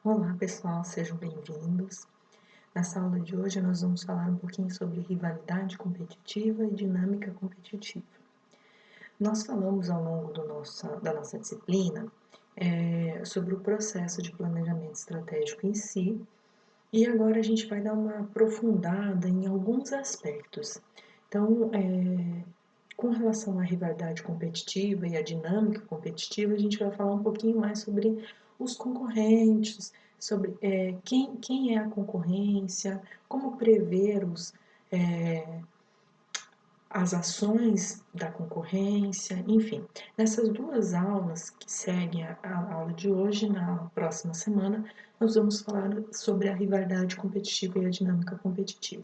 Olá pessoal, sejam bem-vindos. Nessa aula de hoje nós vamos falar um pouquinho sobre rivalidade competitiva e dinâmica competitiva. Nós falamos ao longo da nossa disciplina sobre o processo de planejamento estratégico em si, e agora a gente vai dar uma aprofundada em alguns aspectos. Então, com relação à rivalidade competitiva e à dinâmica competitiva, a gente vai falar um pouquinho mais sobre os concorrentes, sobre quem é a concorrência, como prever as ações da concorrência, enfim. Nessas duas aulas que seguem a aula de hoje, na próxima semana, nós vamos falar sobre a rivalidade competitiva e a dinâmica competitiva.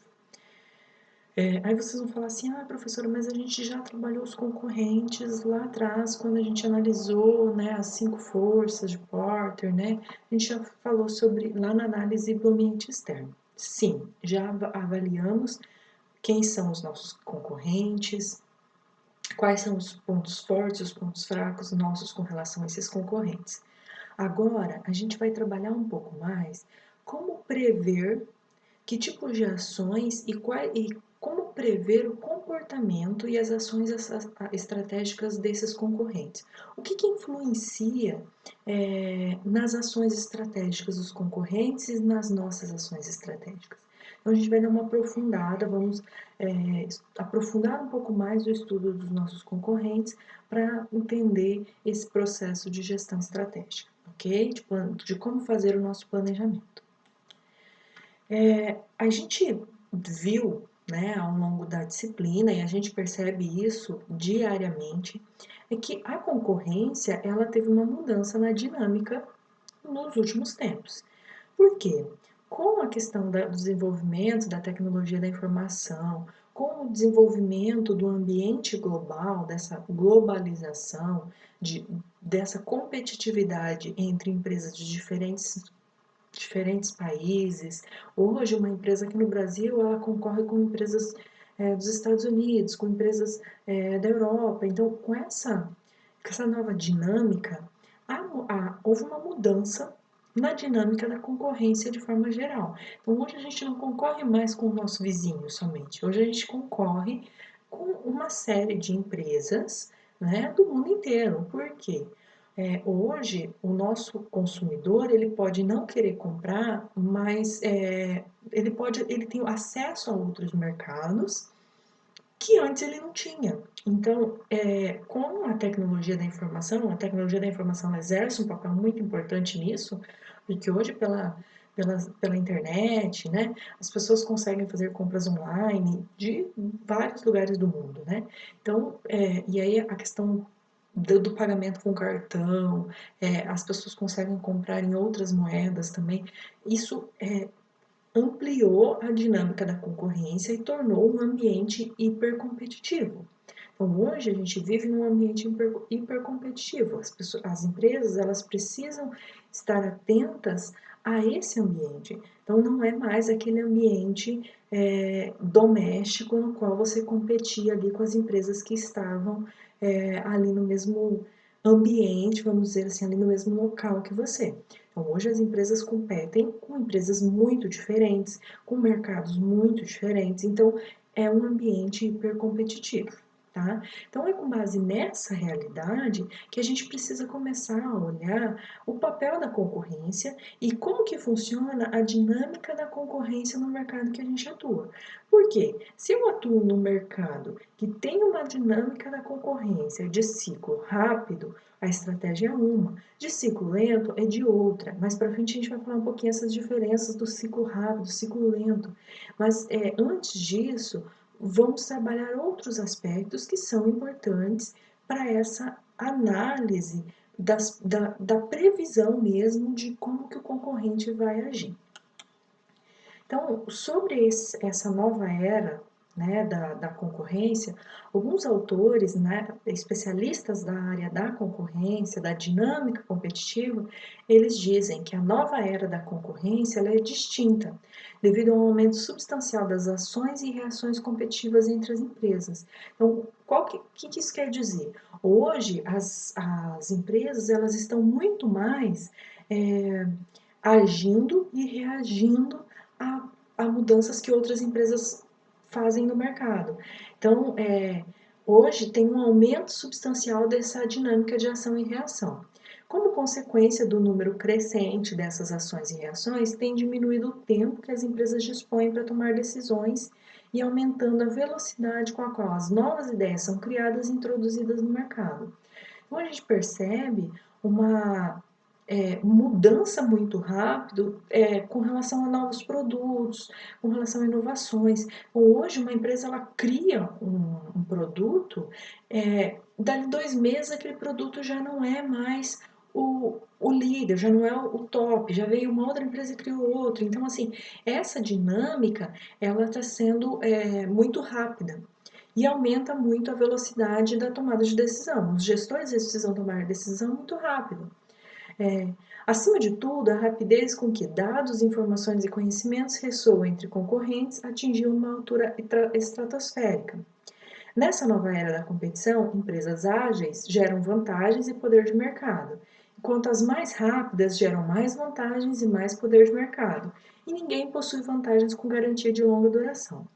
Aí vocês vão falar assim, professora, mas a gente já trabalhou os concorrentes lá atrás, quando a gente analisou, né, as 5 forças de Porter, né, a gente já falou sobre, lá na análise do ambiente externo. Sim, já avaliamos quem são os nossos concorrentes, quais são os pontos fortes, os pontos fracos nossos com relação a esses concorrentes. Agora, a gente vai trabalhar um pouco mais como prever que tipo de ações e como prever o comportamento e as ações estratégicas desses concorrentes. O que influencia nas ações estratégicas dos concorrentes e nas nossas ações estratégicas? Então, a gente vai dar uma aprofundada, vamos aprofundar um pouco mais o estudo dos nossos concorrentes para entender esse processo de gestão estratégica, ok? De como fazer o nosso planejamento. A gente viu, né, ao longo da disciplina, e a gente percebe isso diariamente, é que a concorrência ela teve uma mudança na dinâmica nos últimos tempos. Por quê? Com a questão do desenvolvimento da tecnologia da informação, com o desenvolvimento do ambiente global, dessa globalização, dessa competitividade entre empresas de diferentes países. Hoje, uma empresa aqui no Brasil, ela concorre com empresas dos Estados Unidos, com empresas da Europa. Então, com essa nova dinâmica, houve uma mudança na dinâmica da concorrência de forma geral. Então, hoje a gente não concorre mais com o nosso vizinho somente. Hoje a gente concorre com uma série de empresas, né, do mundo inteiro. Por quê? Hoje, o nosso consumidor ele pode não querer comprar, mas ele tem acesso a outros mercados que antes ele não tinha. Então, com a tecnologia da informação exerce um papel muito importante nisso, porque hoje pela internet, né, as pessoas conseguem fazer compras online de vários lugares do mundo, né? Então, e aí a questão do pagamento com cartão, as pessoas conseguem comprar em outras moedas também. Isso ampliou a dinâmica da concorrência e tornou um ambiente hipercompetitivo. Então, hoje a gente vive num ambiente hipercompetitivo. As empresas elas precisam estar atentas a esse ambiente. Então, não é mais aquele ambiente doméstico no qual você competia ali com as empresas que estavam ali no mesmo ambiente, vamos dizer assim, ali no mesmo local que você. Então, hoje as empresas competem com empresas muito diferentes, com mercados muito diferentes, então é um ambiente hipercompetitivo. Tá? Então, é com base nessa realidade que a gente precisa começar a olhar o papel da concorrência e como que funciona a dinâmica da concorrência no mercado que a gente atua. Por quê? Se eu atuo no mercado que tem uma dinâmica da concorrência de ciclo rápido, a estratégia é uma, de ciclo lento é de outra. Mais para frente a gente vai falar um pouquinho essas diferenças do ciclo rápido, do ciclo lento. Mas antes disso, vamos trabalhar outros aspectos que são importantes para essa análise da previsão mesmo de como que o concorrente vai agir. Então, sobre essa nova era, né, da concorrência, alguns autores, né, especialistas da área da concorrência, da dinâmica competitiva, eles dizem que a nova era da concorrência ela é distinta, devido ao aumento substancial das ações e reações competitivas entre as empresas. Então, que isso quer dizer? Hoje, as empresas elas estão muito mais agindo e reagindo a mudanças que outras empresas fazem no mercado. Então, hoje tem um aumento substancial dessa dinâmica de ação e reação. Como consequência do número crescente dessas ações e reações, tem diminuído o tempo que as empresas dispõem para tomar decisões e aumentando a velocidade com a qual as novas ideias são criadas e introduzidas no mercado. Então a gente percebe uma mudança muito rápido com relação a novos produtos, com relação a inovações. Então, hoje uma empresa ela cria um produto, dali 2 meses aquele produto já não é mais o líder, já não é o top, já veio uma outra empresa e criou outro. Então, assim, essa dinâmica ela está sendo muito rápida e aumenta muito a velocidade da tomada de decisão. Os gestores eles precisam tomar decisão muito rápido. Acima de tudo, a rapidez com que dados, informações e conhecimentos ressoam entre concorrentes atingiu uma altura estratosférica. Nessa nova era da competição, empresas ágeis geram vantagens e poder de mercado, enquanto as mais rápidas geram mais vantagens e mais poder de mercado, e ninguém possui vantagens com garantia de longa duração.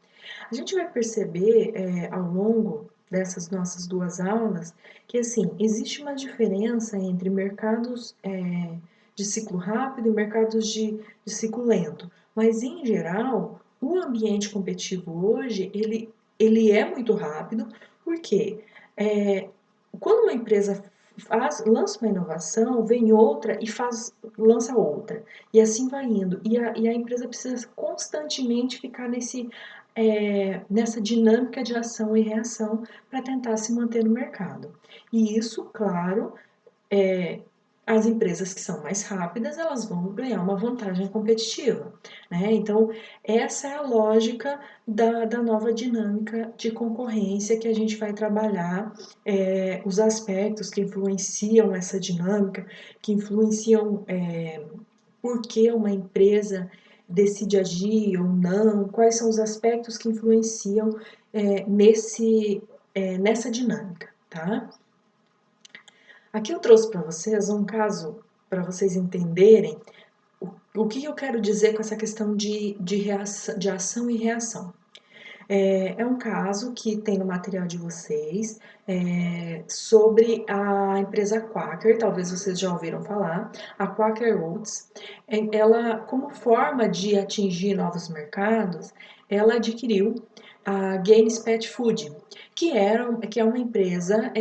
A gente vai perceber ao longo dessas nossas 2 aulas que assim existe uma diferença entre mercados de ciclo rápido e mercados de ciclo lento, mas em geral o ambiente competitivo hoje ele é muito rápido porque quando uma empresa lança uma inovação, vem outra e lança outra. E assim vai indo. E a empresa precisa constantemente ficar nessa dinâmica de ação e reação para tentar se manter no mercado. E isso, claro, as empresas que são mais rápidas, elas vão ganhar uma vantagem competitiva, né? Então, essa é a lógica da nova dinâmica de concorrência que a gente vai trabalhar, os aspectos que influenciam essa dinâmica, que influenciam por que uma empresa decide agir ou não, quais são os aspectos que influenciam nessa dinâmica, tá? Aqui eu trouxe para vocês um caso para vocês entenderem o que eu quero dizer com essa questão de ação e reação. É um caso que tem no material de vocês sobre a empresa Quaker, talvez vocês já ouviram falar, a Quaker Oats. Ela, como forma de atingir novos mercados, ela adquiriu a Gaines Pet Food, que é uma empresa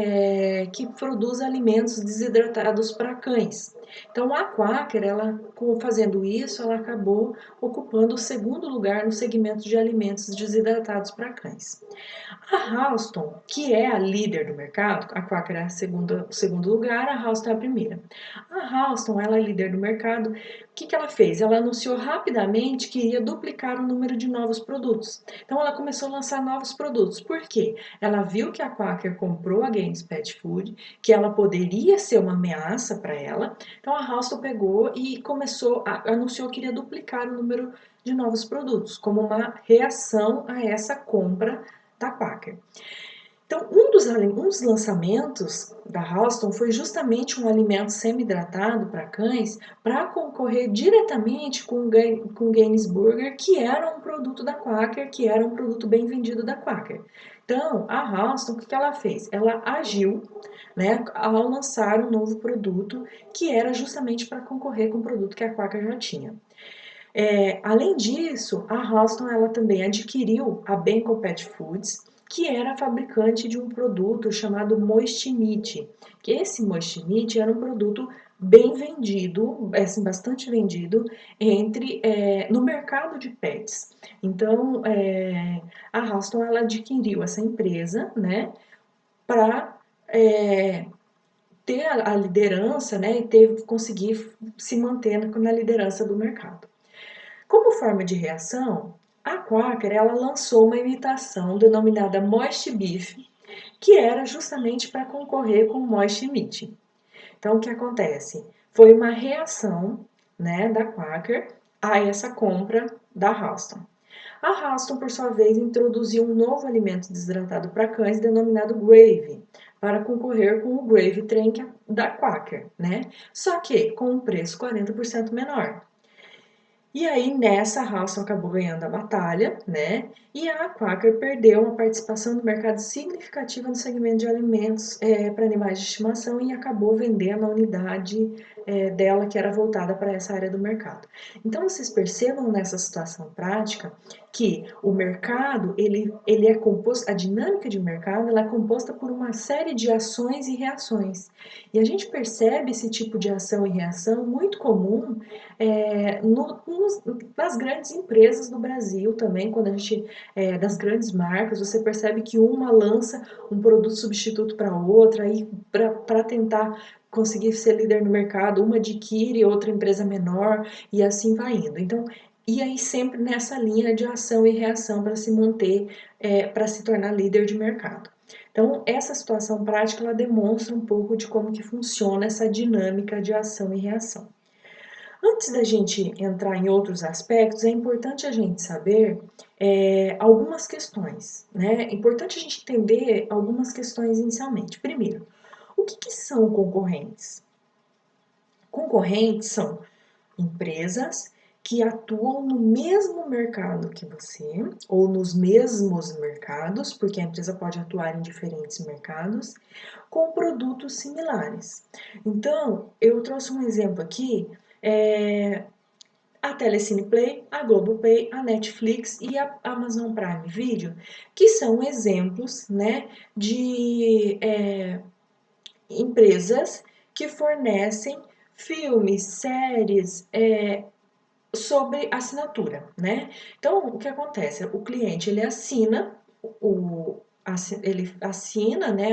que produz alimentos desidratados para cães. Então a Quaker, ela fazendo isso, ela acabou ocupando o segundo lugar no segmento de alimentos desidratados para cães. A Halston, que é a líder do mercado, a Quaker é o segundo lugar, a Halston é a primeira. A Halston, ela é líder do mercado. O que ela fez? Ela anunciou rapidamente que ia duplicar o número de novos produtos. Então ela começou a lançar novos produtos. Por quê? Ela viu que a Quaker comprou a Gaines Pet Food, que ela poderia ser uma ameaça para ela. Então a Halston pegou e anunciou que iria duplicar o número de novos produtos, como uma reação a essa compra da Quaker. Então, um dos lançamentos da Halston foi justamente um alimento semi-hidratado para cães para concorrer diretamente com o Gaines Burger, que era um produto da Quaker, que era um produto bem vendido da Quaker. Então, a Halston, o que ela fez? Ela agiu, né, ao lançar um novo produto que era justamente para concorrer com o produto que a Quaker já tinha. Além disso, a Halston ela também adquiriu a Benco Pet Foods, que era fabricante de um produto chamado Moist Meat, que esse Moist Meat era um produto bem vendido, assim, bastante vendido no mercado de pets. Então, a Halston ela adquiriu essa empresa, né, para ter a liderança, né, e conseguir se manter na liderança do mercado. Como forma de reação, a Quaker ela lançou uma imitação denominada Moist Beef, que era justamente para concorrer com o Moist Meat. Então, o que acontece? Foi uma reação, né, da Quaker a essa compra da Halston. A Halston, por sua vez, introduziu um novo alimento desidratado para cães denominado Gravy, para concorrer com o Gravy Train da Quaker, né? Só que com um preço 40% menor. E aí, nessa, a Halcyon acabou ganhando a batalha, né? E a Quaker perdeu uma participação no mercado significativa no segmento de alimentos para animais de estimação e acabou vendendo a unidade dela que era voltada para essa área do mercado. Então, vocês percebam nessa situação prática que o mercado, ele é composto, a dinâmica de mercado, ela é composta por uma série de ações e reações. E a gente percebe esse tipo de ação e reação muito comum nas grandes empresas do Brasil também, quando a gente, das grandes marcas, você percebe que uma lança um produto substituto para outra, aí para tentar conseguir ser líder no mercado, uma adquire outra empresa menor e assim vai indo. Então, e aí sempre nessa linha de ação e reação para se manter, para se tornar líder de mercado. Então, essa situação prática, ela demonstra um pouco de como que funciona essa dinâmica de ação e reação. Antes da gente entrar em outros aspectos, é importante a gente saber algumas questões, né? É importante a gente entender algumas questões inicialmente. Primeiro, o que são concorrentes? Concorrentes são empresas que atuam no mesmo mercado que você, ou nos mesmos mercados, porque a empresa pode atuar em diferentes mercados, com produtos similares. Então, eu trouxe um exemplo aqui, a Telecine Play, a Globoplay, a Netflix e a Amazon Prime Video, que são exemplos, né, de empresas que fornecem filmes, séries, sobre assinatura, né? Então, o que acontece? O cliente, ele assina, ele assina, né,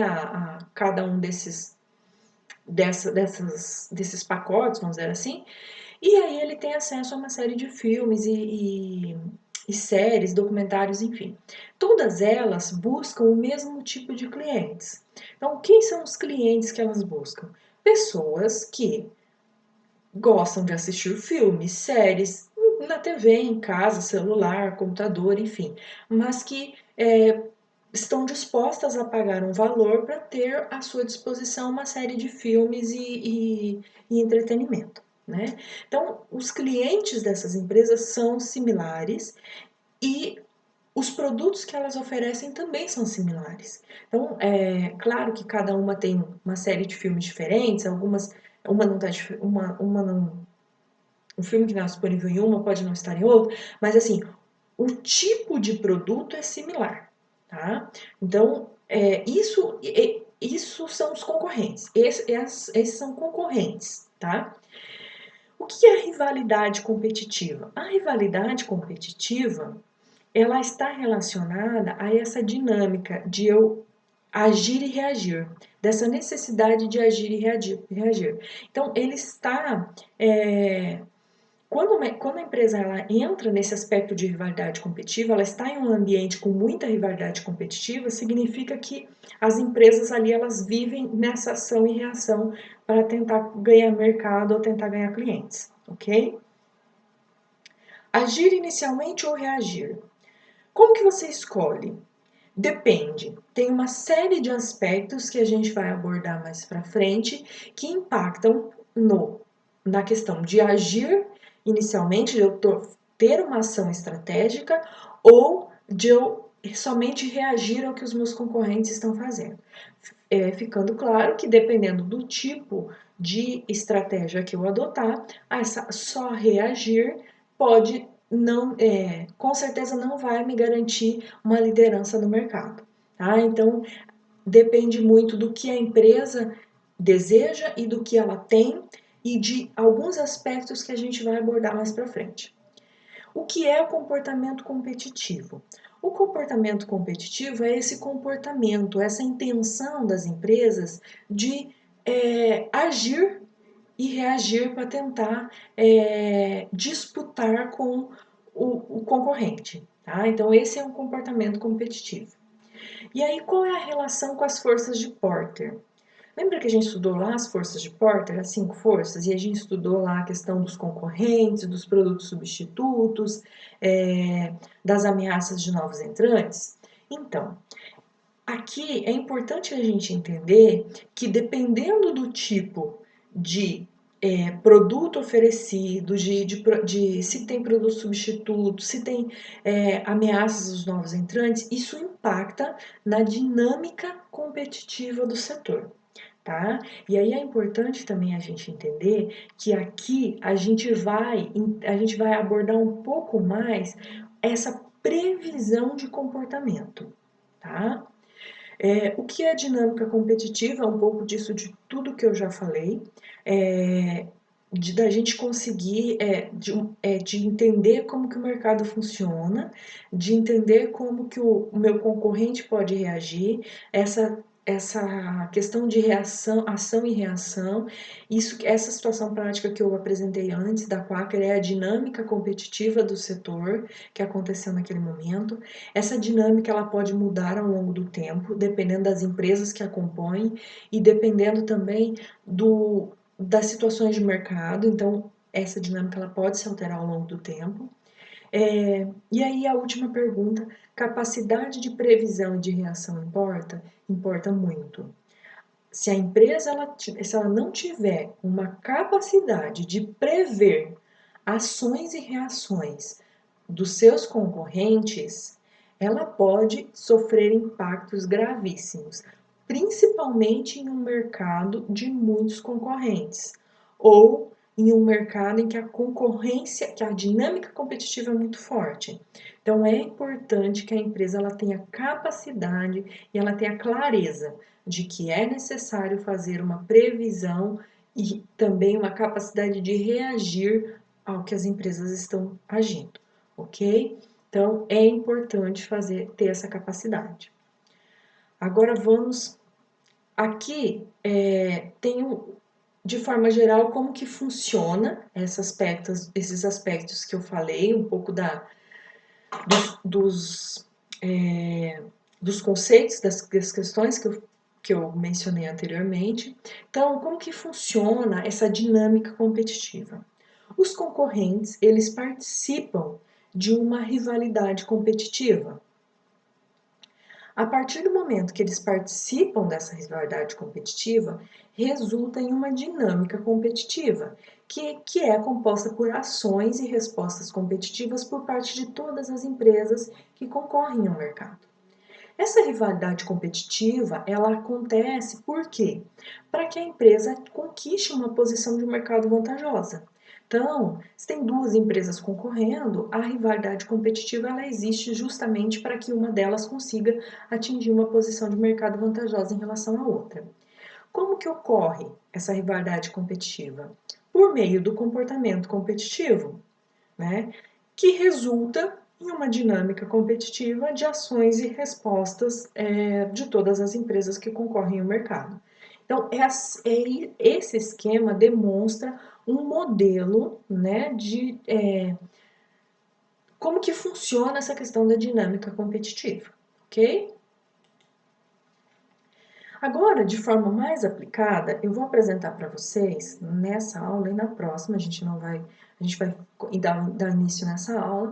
cada um desses pacotes, vamos dizer assim, e aí ele tem acesso a uma série de filmes e séries, documentários, enfim. Todas elas buscam o mesmo tipo de clientes. Então, quem são os clientes que elas buscam? Pessoas que gostam de assistir filmes, séries, na TV, em casa, celular, computador, enfim, mas que estão dispostas a pagar um valor para ter à sua disposição uma série de filmes e entretenimento, né? Então, os clientes dessas empresas são similares e os produtos que elas oferecem também são similares. Então, é claro que cada uma tem uma série de filmes diferentes, uma não tá, uma não, um filme que não é disponível em uma pode não estar em outra, mas assim, o tipo de produto é similar, tá? Então, isso são os concorrentes. Esses são concorrentes, tá? O que é a rivalidade competitiva? A rivalidade competitiva, ela está relacionada a essa dinâmica de eu agir e reagir, dessa necessidade de agir e reagir. Então, ele está quando a empresa ela entra nesse aspecto de rivalidade competitiva, ela está em um ambiente com muita rivalidade competitiva, significa que as empresas ali elas vivem nessa ação e reação para tentar ganhar mercado ou tentar ganhar clientes, ok? Agir inicialmente ou reagir? Como que você escolhe? Depende. Tem uma série de aspectos que a gente vai abordar mais para frente que impactam na questão de agir inicialmente, de eu ter uma ação estratégica ou de eu somente reagir ao que os meus concorrentes estão fazendo. Ficando claro que dependendo do tipo de estratégia que eu adotar, essa só reagir pode não, com certeza não vai me garantir uma liderança no mercado, tá? Então, depende muito do que a empresa deseja e do que ela tem e de alguns aspectos que a gente vai abordar mais para frente. O que é o comportamento competitivo? O comportamento competitivo é esse comportamento, essa intenção das empresas de agir e reagir para tentar disputar com o concorrente. Tá? Então, esse é um comportamento competitivo. E aí, qual é a relação com as forças de Porter? Lembra que a gente estudou lá as forças de Porter, as 5 forças, e a gente estudou lá a questão dos concorrentes, dos produtos substitutos, das ameaças de novos entrantes? Então, aqui é importante a gente entender que dependendo do tipo de produto oferecido, de se tem produto substituto, se tem ameaças dos novos entrantes, isso impacta na dinâmica competitiva do setor. Tá? E aí é importante também a gente entender que aqui a gente vai abordar um pouco mais essa previsão de comportamento, tá? O que é dinâmica competitiva? É um pouco disso de tudo que eu já falei, da gente conseguir, de entender como que o mercado funciona, de entender como que o meu concorrente pode reagir, essa questão de reação, ação e reação, essa situação prática que eu apresentei antes da Quaker é a dinâmica competitiva do setor que aconteceu naquele momento. Essa dinâmica ela pode mudar ao longo do tempo, dependendo das empresas que a compõem e dependendo também das situações de mercado. Então, essa dinâmica ela pode se alterar ao longo do tempo. E aí a última pergunta, capacidade de previsão e de reação importa? Importa muito. Se a empresa se ela não tiver uma capacidade de prever ações e reações dos seus concorrentes, ela pode sofrer impactos gravíssimos, principalmente em um mercado de muitos concorrentes ou em um mercado em que a concorrência, que a dinâmica competitiva é muito forte. Então é importante que a empresa ela tenha capacidade e ela tenha clareza de que é necessário fazer uma previsão e também uma capacidade de reagir ao que as empresas estão agindo, ok? Então é importante ter essa capacidade. Agora vamos aqui tenho de forma geral como que funciona esses aspectos que eu falei, um pouco dos, dos conceitos, das questões que eu mencionei anteriormente. Então, como que funciona essa dinâmica competitiva? Os concorrentes, eles participam de uma rivalidade competitiva. A partir do momento que eles participam dessa rivalidade competitiva, resulta em uma dinâmica competitiva, que é composta por ações e respostas competitivas por parte de todas as empresas que concorrem ao mercado. Essa rivalidade competitiva, ela acontece por quê? Para que a empresa conquiste uma posição de mercado vantajosa. Então, se tem duas empresas concorrendo, a rivalidade competitiva ela existe justamente para que uma delas consiga atingir uma posição de mercado vantajosa em relação à outra. Como que ocorre essa rivalidade competitiva? Por meio do comportamento competitivo, né? Que resulta em uma dinâmica competitiva de ações e respostas de todas as empresas que concorrem ao mercado. Então, esse esquema demonstra um modelo, né, de como que funciona essa questão da dinâmica competitiva, ok? Agora, de forma mais aplicada, eu vou apresentar para vocês nessa aula e na próxima, a gente vai dar início nessa aula,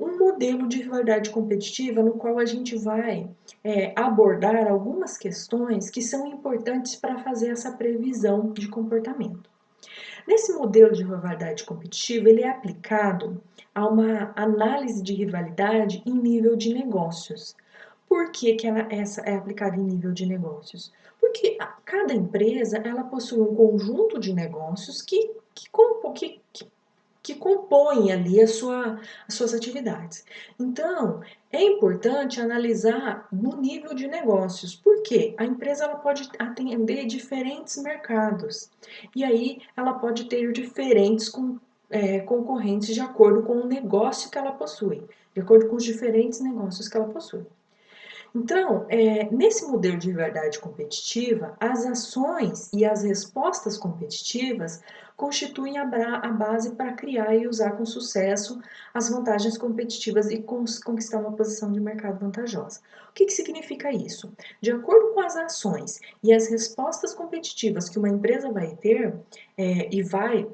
um modelo de rivalidade competitiva no qual a gente vai abordar algumas questões que são importantes para fazer essa previsão de comportamento. Nesse modelo de rivalidade competitiva, ele é aplicado a uma análise de rivalidade em nível de negócios. Por que essa é aplicada em nível de negócios? Porque cada empresa ela possui um conjunto de negócios que compõem ali as suas atividades. Então, é importante analisar no nível de negócios, porque a empresa ela pode atender diferentes mercados, e aí ela pode ter diferentes concorrentes de acordo com o negócio que ela possui, de acordo com os diferentes negócios que ela possui. Então, nesse modelo de rivalidade competitiva, as ações e as respostas competitivas constituem a base para criar e usar com sucesso as vantagens competitivas e conquistar uma posição de mercado vantajosa. O que significa isso? De acordo com as ações e as respostas competitivas que uma empresa vai ter e vai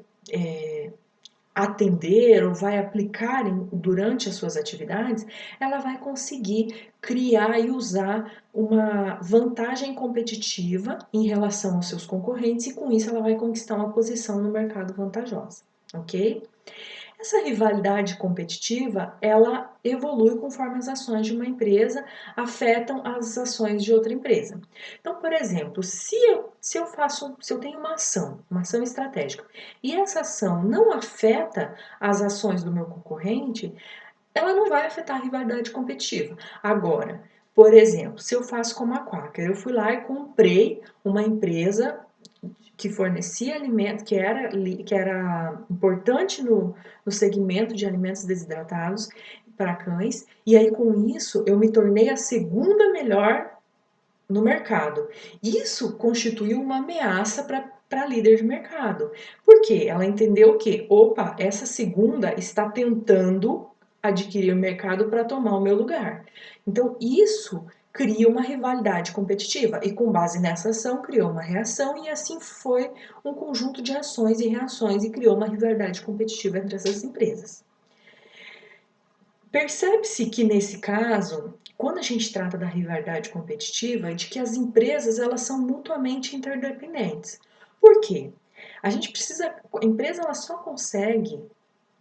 atender ou vai aplicar durante as suas atividades, ela vai conseguir criar e usar uma vantagem competitiva em relação aos seus concorrentes e com isso ela vai conquistar uma posição no mercado vantajosa, ok? Essa rivalidade competitiva, ela evolui conforme as ações de uma empresa afetam as ações de outra empresa. Então, por exemplo, se eu tenho uma ação estratégica, e essa ação não afeta as ações do meu concorrente, ela não vai afetar a rivalidade competitiva. Agora, por exemplo, se eu faço como a Quaker, eu fui lá e comprei uma empresa que fornecia alimento, que era importante no segmento de alimentos desidratados para cães, e aí com isso eu me tornei a segunda melhor no mercado. Isso constituiu uma ameaça para líder de mercado. Por quê? Ela entendeu que, opa, essa segunda está tentando adquirir o mercado para tomar o meu lugar. Então, isso cria uma rivalidade competitiva e com base nessa ação criou uma reação e assim foi um conjunto de ações e reações e criou uma rivalidade competitiva entre essas empresas. Percebe-se que nesse caso, quando a gente trata da rivalidade competitiva, é de que as empresas elas são mutuamente interdependentes. Por quê? A empresa ela só consegue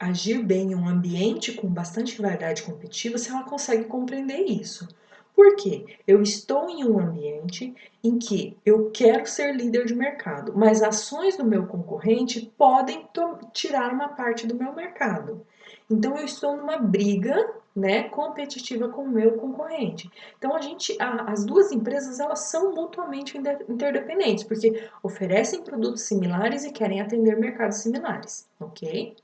agir bem em um ambiente com bastante rivalidade competitiva se ela consegue compreender isso. Por quê? Eu estou em um ambiente em que eu quero ser líder de mercado, mas ações do meu concorrente podem tirar uma parte do meu mercado. Então eu estou numa briga, né, competitiva com o meu concorrente. Então as duas empresas elas são mutuamente interdependentes, porque oferecem produtos similares e querem atender mercados similares, ok?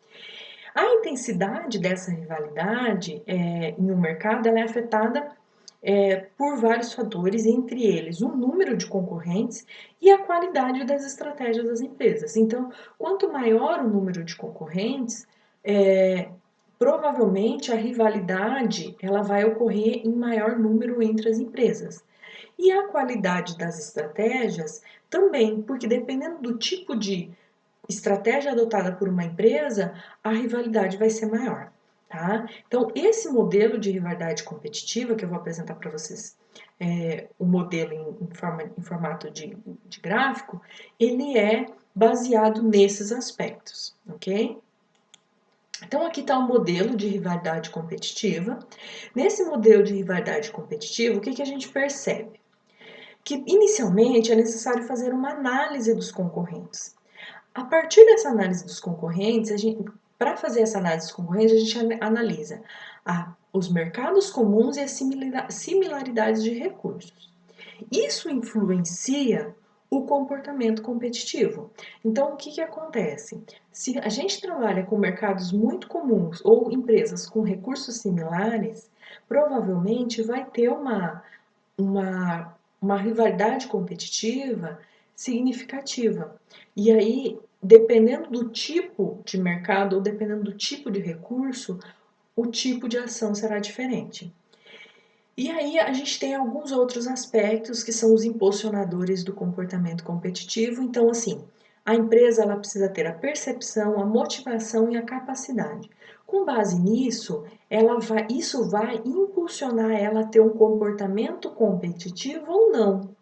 A intensidade dessa rivalidade em um mercado ela é afetada por vários fatores, entre eles o número de concorrentes e a qualidade das estratégias das empresas. Então, quanto maior o número de concorrentes, provavelmente a rivalidade ela vai ocorrer em maior número entre as empresas. E a qualidade das estratégias também, porque dependendo do tipo de estratégia adotada por uma empresa, a rivalidade vai ser maior, tá? Então, esse modelo de rivalidade competitiva que eu vou apresentar para vocês, o modelo em formato de gráfico, ele é baseado nesses aspectos, ok? Então, aqui está o modelo de rivalidade competitiva. Nesse modelo de rivalidade competitiva, o que a gente percebe? Que inicialmente é necessário fazer uma análise dos concorrentes. A partir dessa análise dos concorrentes, para fazer essa análise dos concorrentes, a gente analisa os mercados comuns e as similaridades de recursos. Isso influencia o comportamento competitivo. Então, o que acontece? Se a gente trabalha com mercados muito comuns ou empresas com recursos similares, provavelmente vai ter uma rivalidade competitiva significativa. E aí, dependendo do tipo de mercado ou dependendo do tipo de recurso, o tipo de ação será diferente. E aí a gente tem alguns outros aspectos que são os impulsionadores do comportamento competitivo. Então, assim, a empresa ela precisa ter a percepção, a motivação e a capacidade. Com base nisso, isso vai impulsionar ela a ter um comportamento competitivo ou não.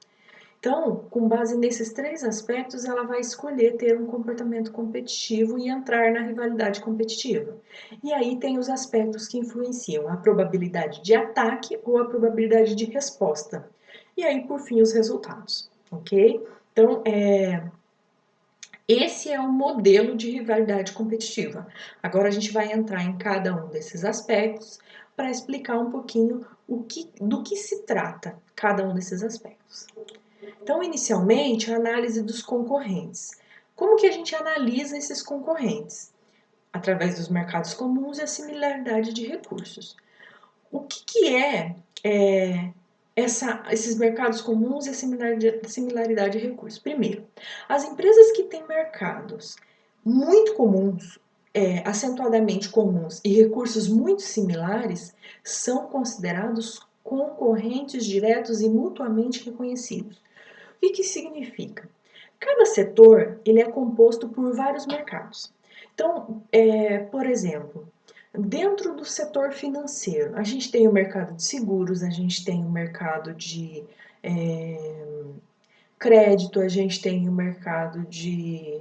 Então, com base nesses três aspectos, ela vai escolher ter um comportamento competitivo e entrar na rivalidade competitiva. E aí tem os aspectos que influenciam a probabilidade de ataque ou a probabilidade de resposta. E aí, por fim, os resultados, ok? Então, esse é o modelo de rivalidade competitiva. Agora a gente vai entrar em cada um desses aspectos para explicar um pouquinho do que se trata cada um desses aspectos. Então, inicialmente, a análise dos concorrentes. Como que a gente analisa esses concorrentes? Através dos mercados comuns e a similaridade de recursos. O que esses mercados comuns e a similaridade de recursos? Primeiro, as empresas que têm mercados muito comuns, acentuadamente comuns e recursos muito similares são considerados concorrentes diretos e mutuamente reconhecidos. O que significa? Cada setor ele é composto por vários mercados. Então, por exemplo, dentro do setor financeiro, a gente tem o mercado de seguros, a gente tem o mercado de crédito, a gente tem o mercado de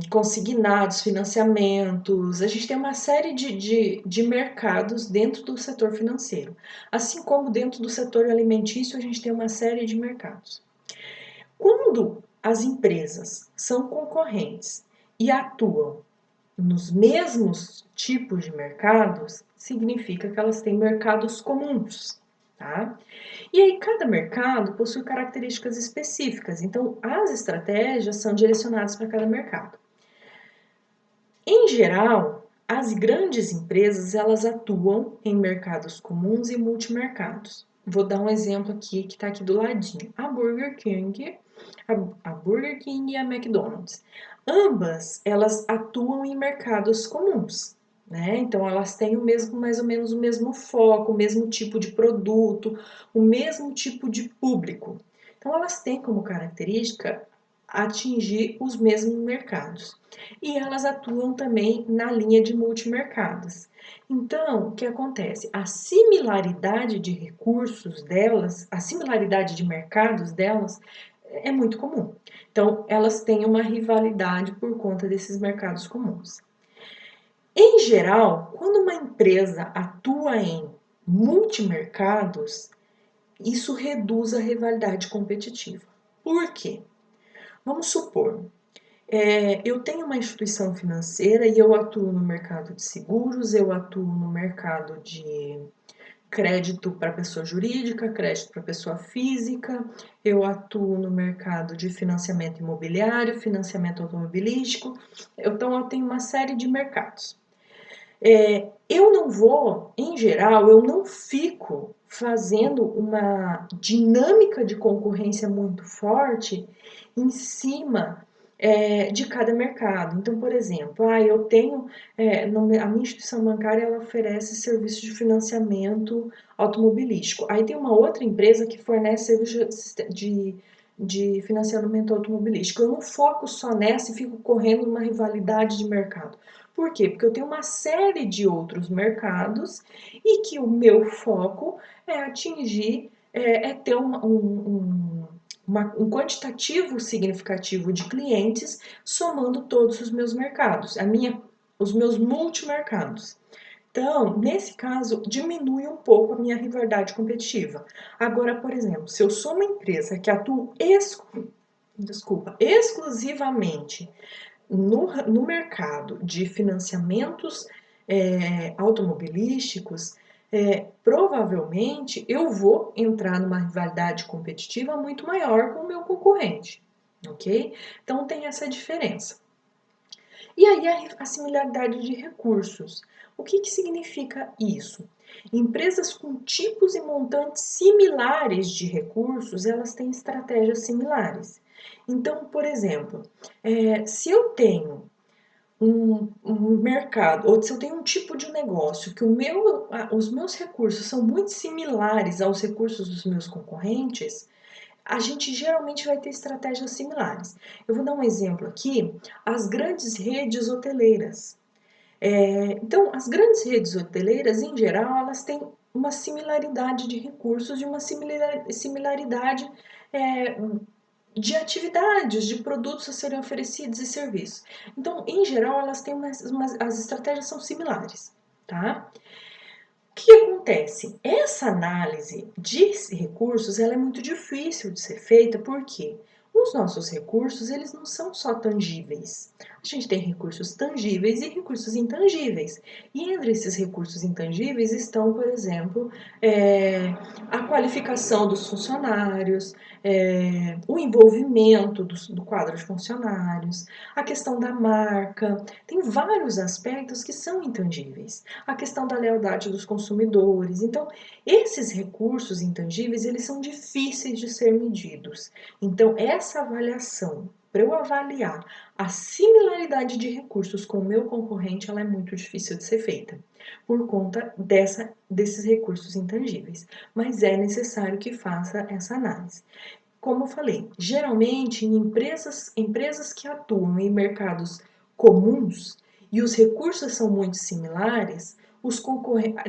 consignados, financiamentos, a gente tem uma série de mercados dentro do setor financeiro. Assim como dentro do setor alimentício, a gente tem uma série de mercados. Quando as empresas são concorrentes e atuam nos mesmos tipos de mercados, significa que elas têm mercados comuns, tá? E aí cada mercado possui características específicas, então as estratégias são direcionadas para cada mercado. Em geral, as grandes empresas elas atuam em mercados comuns e multimercados. Vou dar um exemplo aqui que está aqui do ladinho. A Burger King e a McDonald's. Ambas elas atuam em mercados comuns, né? Então elas têm o mesmo, mais ou menos o mesmo foco, o mesmo tipo de produto, o mesmo tipo de público. Então elas têm como característica atingir os mesmos mercados. E elas atuam também na linha de multimercados. Então, o que acontece? A similaridade de recursos delas, a similaridade de mercados delas é muito comum. Então, elas têm uma rivalidade por conta desses mercados comuns. Em geral, quando uma empresa atua em multimercados, isso reduz a rivalidade competitiva. Por quê? Vamos supor, eu tenho uma instituição financeira e eu atuo no mercado de seguros, eu atuo no mercado de crédito para pessoa jurídica, crédito para pessoa física, eu atuo no mercado de financiamento imobiliário, financiamento automobilístico, então eu tenho uma série de mercados. Eu não vou, em geral, eu não fico fazendo uma dinâmica de concorrência muito forte em cima de cada mercado. Então, por exemplo, eu tenho, a minha instituição bancária ela oferece serviço de financiamento automobilístico. Aí tem uma outra empresa que fornece serviço de financiamento automobilístico. Eu não foco só nessa e fico correndo uma rivalidade de mercado. Por quê? Porque eu tenho uma série de outros mercados e que o meu foco é atingir, ter um quantitativo significativo de clientes somando todos os meus mercados, os meus multimercados. Então, nesse caso, diminui um pouco a minha rivalidade competitiva. Agora, por exemplo, se eu sou uma empresa que atua exclusivamente no mercado de financiamentos automobilísticos, provavelmente eu vou entrar numa rivalidade competitiva muito maior com o meu concorrente, ok? Então tem essa diferença. E aí a similaridade de recursos. O que significa isso? Empresas com tipos e montantes similares de recursos, elas têm estratégias similares. Então, por exemplo, se eu tenho um mercado, ou se eu tenho um tipo de negócio que os meus recursos são muito similares aos recursos dos meus concorrentes, a gente geralmente vai ter estratégias similares. Eu vou dar um exemplo aqui, as grandes redes hoteleiras. Então, as grandes redes hoteleiras, em geral, elas têm uma similaridade de recursos e uma similaridade de atividades, de produtos a serem oferecidos e serviços. Então, em geral, elas têm as estratégias são similares, tá? O que acontece? Essa análise de recursos ela é muito difícil de ser feita porque os nossos recursos eles não são só tangíveis. A gente tem recursos tangíveis e recursos intangíveis. E entre esses recursos intangíveis estão, por exemplo, a qualificação dos funcionários, o envolvimento do quadro de funcionários, a questão da marca. Tem vários aspectos que são intangíveis. A questão da lealdade dos consumidores. Então, esses recursos intangíveis, eles são difíceis de ser medidos. Então, essa avaliação, para eu avaliar a similaridade de recursos com o meu concorrente, ela é muito difícil de ser feita, por conta desses recursos intangíveis. Mas é necessário que faça essa análise. Como eu falei, geralmente em empresas que atuam em mercados comuns e os recursos são muito similares,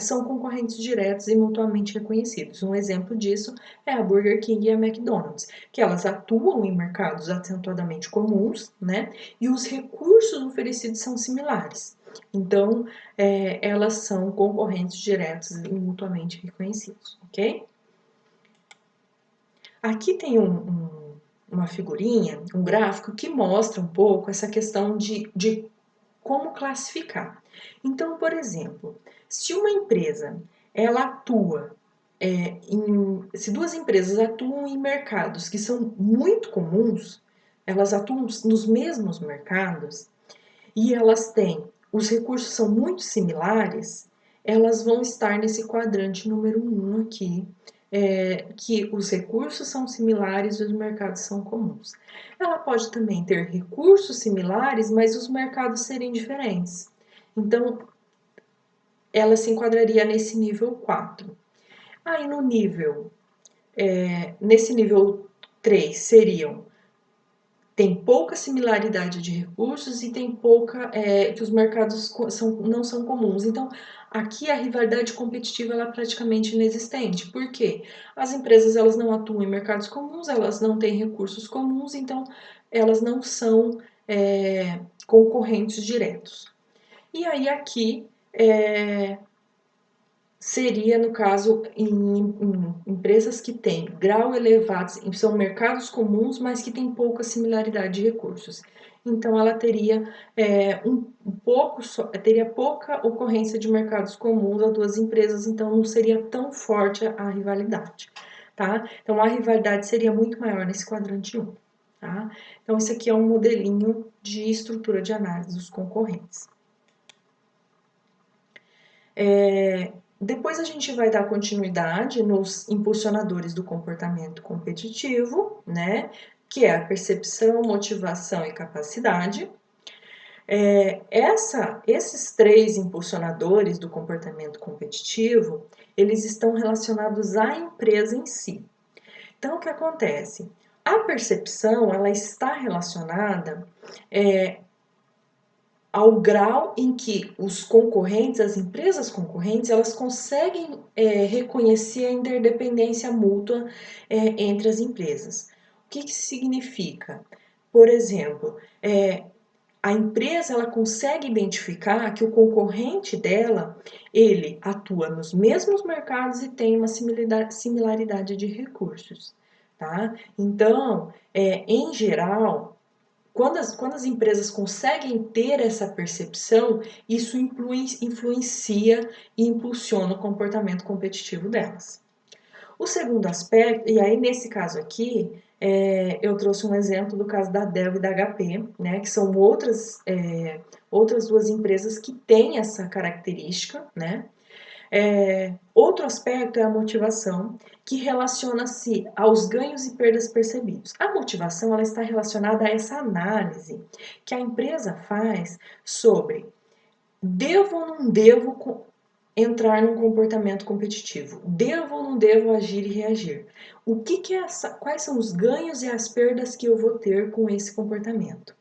são concorrentes diretos e mutuamente reconhecidos. Um exemplo disso é a Burger King e a McDonald's, que elas atuam em mercados acentuadamente comuns, né? E os recursos oferecidos são similares. Então, elas são concorrentes diretos e mutuamente reconhecidos, ok? Aqui tem uma figurinha, um gráfico que mostra um pouco essa questão de como classificar. Então, por exemplo, se uma empresa ela atua se duas empresas atuam em mercados que são muito comuns, elas atuam nos mesmos mercados e elas têm, os recursos são muito similares, elas vão estar nesse quadrante número 1 aqui, que os recursos são similares e os mercados são comuns. Ela pode também ter recursos similares, mas os mercados serem diferentes. Então, ela se enquadraria nesse nível 4. Aí no nesse nível 3 seriam tem pouca similaridade de recursos e tem pouca que os mercados não são comuns. Então, aqui a rivalidade competitiva ela é praticamente inexistente. Por quê? As empresas elas não atuam em mercados comuns, elas não têm recursos comuns, então elas não são concorrentes diretos. E aí aqui seria, no caso, em empresas que têm grau elevado, são mercados comuns, mas que têm pouca similaridade de recursos. Então, ela teria teria pouca ocorrência de mercados comuns a duas empresas, então não seria tão forte a rivalidade, tá? Então, a rivalidade seria muito maior nesse quadrante 1, tá? Então, esse aqui é um modelinho de estrutura de análise dos concorrentes. Depois a gente vai dar continuidade nos impulsionadores do comportamento competitivo, né? Que é a percepção, motivação e capacidade. Esses 3 impulsionadores do comportamento competitivo, eles estão relacionados à empresa em si. Então, o que acontece? A percepção, ela está relacionada ao grau em que os concorrentes, as empresas concorrentes, elas conseguem reconhecer a interdependência mútua entre as empresas. O que significa? Por exemplo, a empresa ela consegue identificar que o concorrente dela, ele atua nos mesmos mercados e tem uma similaridade de recursos, tá? Então, em geral, quando as empresas conseguem ter essa percepção, isso influencia e impulsiona o comportamento competitivo delas. O segundo aspecto, e aí nesse caso aqui, eu trouxe um exemplo do caso da Dell e da HP, né, que são outras 2 empresas que têm essa característica, né? Outro aspecto é a motivação, que relaciona-se aos ganhos e perdas percebidos. A motivação ela está relacionada a essa análise que a empresa faz sobre devo ou não devo entrar num comportamento competitivo, devo ou não devo agir e reagir. Quais são os ganhos e as perdas que eu vou ter com esse comportamento?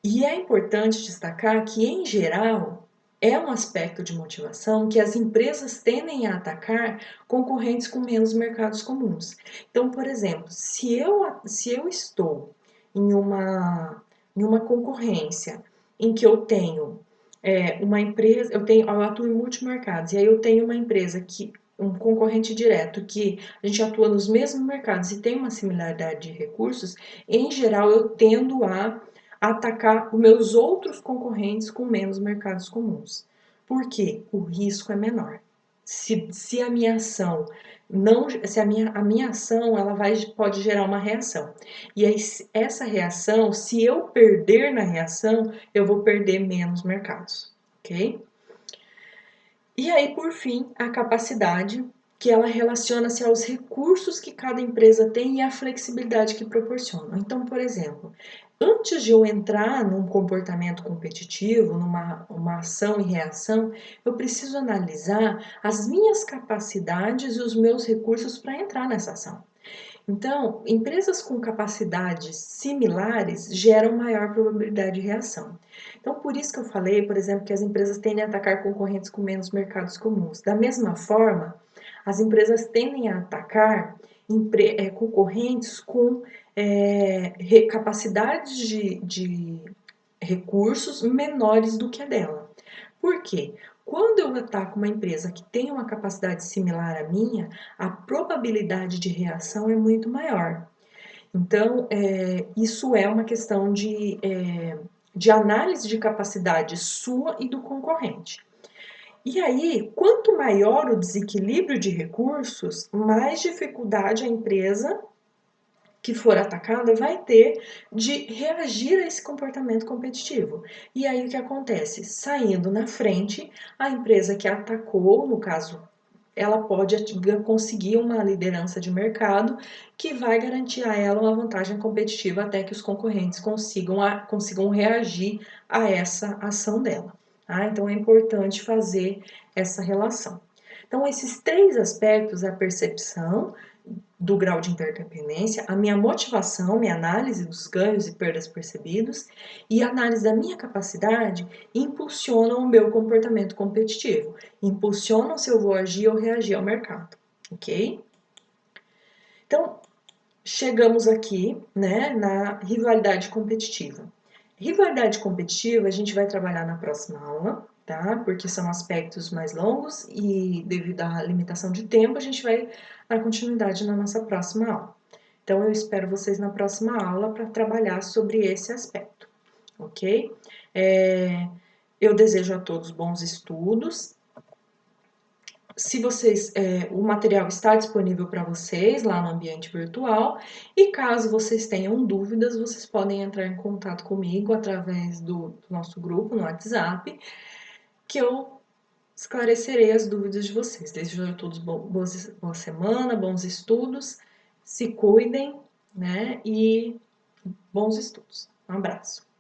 E é importante destacar que, em geral, é um aspecto de motivação que as empresas tendem a atacar concorrentes com menos mercados comuns. Então, por exemplo, se eu estou em uma concorrência em que eu tenho uma empresa, eu atuo em multimercados, e aí eu tenho uma empresa um concorrente direto que a gente atua nos mesmos mercados e tem uma similaridade de recursos, em geral eu tendo a atacar os meus outros concorrentes com menos mercados comuns. Por quê? O risco é menor. Se a minha ação não, se a minha ação ela pode gerar uma reação. E aí, essa reação, se eu perder na reação, eu vou perder menos mercados, ok? E aí, por fim, a capacidade, que ela relaciona-se aos recursos que cada empresa tem e à flexibilidade que proporciona. Então, por exemplo, antes de eu entrar num comportamento competitivo, uma ação e reação, eu preciso analisar as minhas capacidades e os meus recursos para entrar nessa ação. Então, empresas com capacidades similares geram maior probabilidade de reação. Então, por isso que eu falei, por exemplo, que as empresas tendem a atacar concorrentes com menos mercados comuns. Da mesma forma, as empresas tendem a atacar concorrentes com capacidades de recursos menores do que a dela. Por quê? Quando eu ataco uma empresa que tem uma capacidade similar à minha, a probabilidade de reação é muito maior. Então, isso é uma questão de análise de capacidade sua e do concorrente. E aí, quanto maior o desequilíbrio de recursos, mais dificuldade a empresa que for atacada vai ter de reagir a esse comportamento competitivo. E aí o que acontece? Saindo na frente, a empresa que atacou, no caso, ela pode conseguir uma liderança de mercado que vai garantir a ela uma vantagem competitiva até que os concorrentes consigam reagir a essa ação dela. Tá? Então é importante fazer essa relação. Então, esses três aspectos, a percepção do grau de interdependência, a minha motivação, minha análise dos ganhos e perdas percebidos e a análise da minha capacidade impulsionam o meu comportamento competitivo, impulsionam se eu vou agir ou reagir ao mercado, ok? Então, chegamos aqui, né, na rivalidade competitiva. Rivalidade competitiva a gente vai trabalhar na próxima aula, tá? Porque são aspectos mais longos e devido à limitação de tempo, a gente vai dar continuidade na nossa próxima aula. Então, eu espero vocês na próxima aula para trabalhar sobre esse aspecto, ok? Eu desejo a todos bons estudos. Se vocês, o material está disponível para vocês lá no ambiente virtual e caso vocês tenham dúvidas, vocês podem entrar em contato comigo através do nosso grupo no WhatsApp, que eu esclarecerei as dúvidas de vocês. Desejo a todos boa semana, bons estudos, se cuidem, né? E bons estudos. Um abraço.